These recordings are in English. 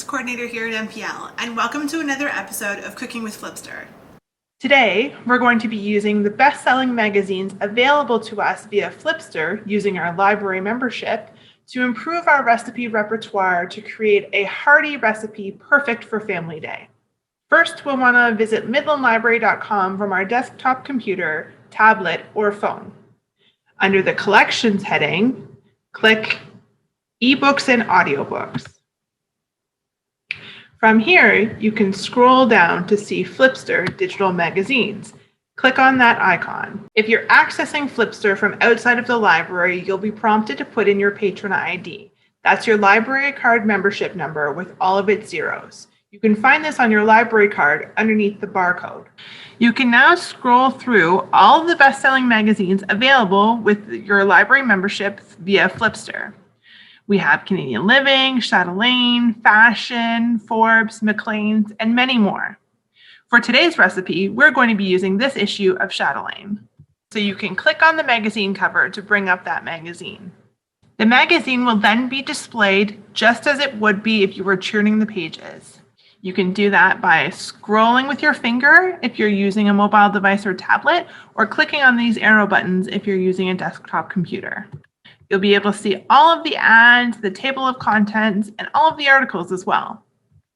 Coordinator here at MPL, and welcome to another episode of Cooking with Flipster. Today, we're going to be using the best-selling magazines available to us via Flipster using our library membership to improve our recipe repertoire to create a hearty recipe perfect for family day. First, we'll want to visit midlandlibrary.com from our desktop computer, tablet, or phone. Under the Collections heading, click eBooks and Audiobooks. From here, you can scroll down to see Flipster digital magazines. Click on that icon. If you're accessing Flipster from outside of the library, you'll be prompted to put in your patron ID. That's your library card membership number with all of its zeros. You can find this on your library card underneath the barcode. You can now scroll through all of the best-selling magazines available with your library membership via Flipster. We have Canadian Living, Chatelaine, Fashion, Forbes, Maclean's, and many more. For today's recipe, we're going to be using this issue of Chatelaine. So you can click on the magazine cover to bring up that magazine. The magazine will then be displayed just as it would be if you were churning the pages. You can do that by scrolling with your finger if you're using a mobile device or tablet, or clicking on these arrow buttons if you're using a desktop computer. You'll be able to see all of the ads, the table of contents, and all of the articles as well.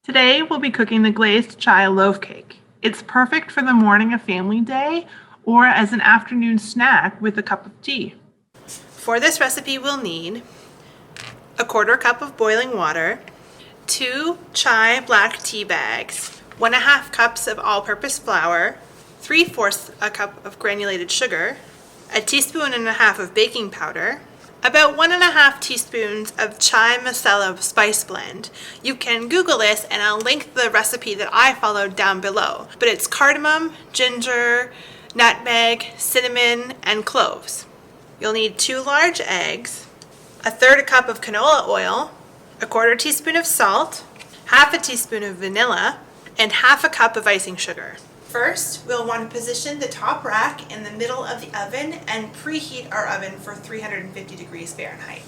Today, we'll be cooking the glazed chai loaf cake. It's perfect for the morning of family day or as an afternoon snack with a cup of tea. For this recipe, we'll need a 1/4 cup of boiling water, 2 chai black tea bags, 1½ cups of all-purpose flour, 3/4 a cup of granulated sugar, a 1.5 teaspoons of baking powder, about 1½ teaspoons of chai masala spice blend. You can Google this and I'll link the recipe that I followed down below. But it's cardamom, ginger, nutmeg, cinnamon, and cloves. You'll need 2 large eggs, 1/3 cup of canola oil, a 1/4 teaspoon of salt, 1/2 teaspoon of vanilla, and 1/2 cup of icing sugar. First, we'll want to position the top rack in the middle of the oven and preheat our oven for 350 degrees Fahrenheit.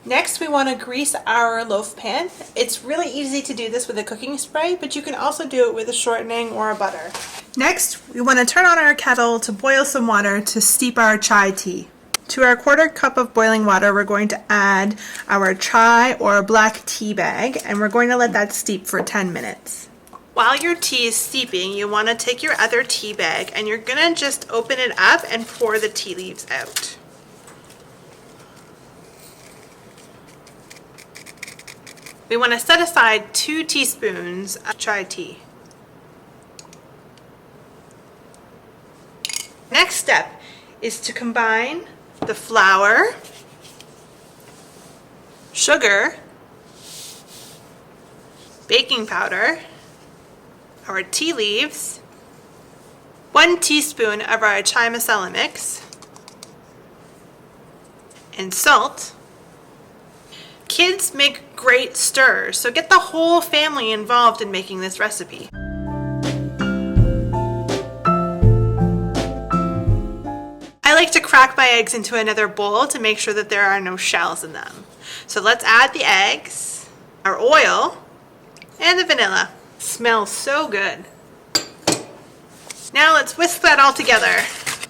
Next, we want to grease our loaf pan. It's really easy to do this with a cooking spray, but you can also do it with a shortening or a butter. Next, we want to turn on our kettle to boil some water to steep our chai tea. To our 1/4 cup of boiling water, we're going to add our chai or black tea bag, and we're going to let that steep for 10 minutes. While your tea is steeping, you want to take your other tea bag and you're going to just open it up and pour the tea leaves out. We want to set aside 2 teaspoons of chai tea. Next step is to combine the flour, sugar, baking powder, our tea leaves, 1 teaspoon of our chai masala mix, and salt. Kids make great stirrers, so get the whole family involved in making this recipe. I like to crack my eggs into another bowl to make sure that there are no shells in them. So let's add the eggs, our oil, and the vanilla. Smells so good. Now let's whisk that all together.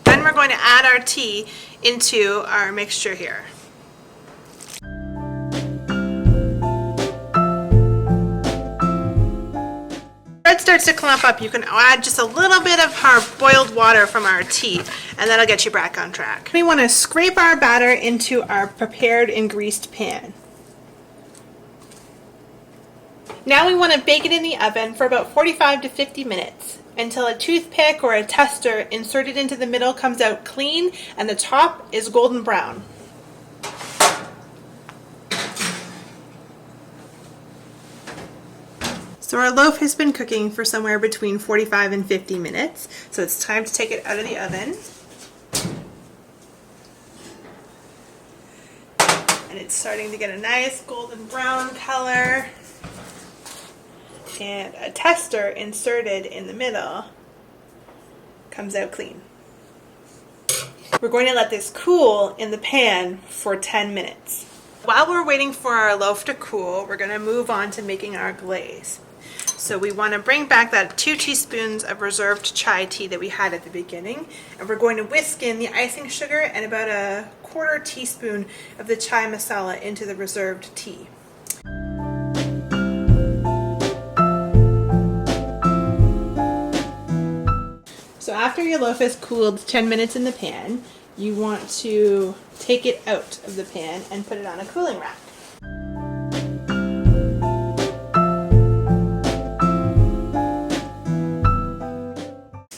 Then we're going to add our tea into our mixture here. If it starts to clump up, you can add just a little bit of our boiled water from our tea, and that'll get you back on track. We want to scrape our batter into our prepared and greased pan. Now we want to bake it in the oven for about 45 to 50 minutes until a toothpick or a tester inserted into the middle comes out clean and the top is golden brown. So our loaf has been cooking for somewhere between 45 and 50 minutes, so it's time to take it out of the oven. And it's starting to get a nice golden brown color. And a tester inserted in the middle comes out clean. We're going to let this cool in the pan for 10 minutes. While we're waiting for our loaf to cool, we're gonna move on to making our glaze. So we wanna bring back that 2 teaspoons of reserved chai tea that we had at the beginning, and we're going to whisk in the icing sugar and about a 1/4 teaspoon of the chai masala into the reserved tea. So after your loaf has cooled 10 minutes in the pan, you want to take it out of the pan and put it on a cooling rack.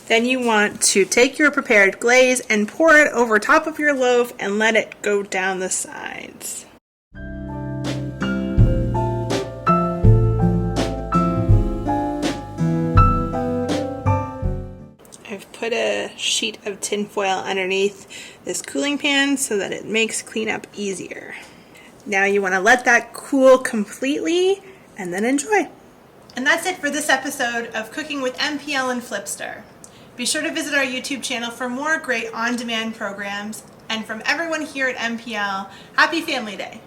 Then you want to take your prepared glaze and pour it over top of your loaf and let it go down the sides. I've put a sheet of tin foil underneath this cooling pan so that it makes cleanup easier. Now you want to let that cool completely and then enjoy. And that's it for this episode of Cooking with MPL and Flipster. Be sure to visit our YouTube channel for more great on-demand programs. And from everyone here at MPL, happy Family Day!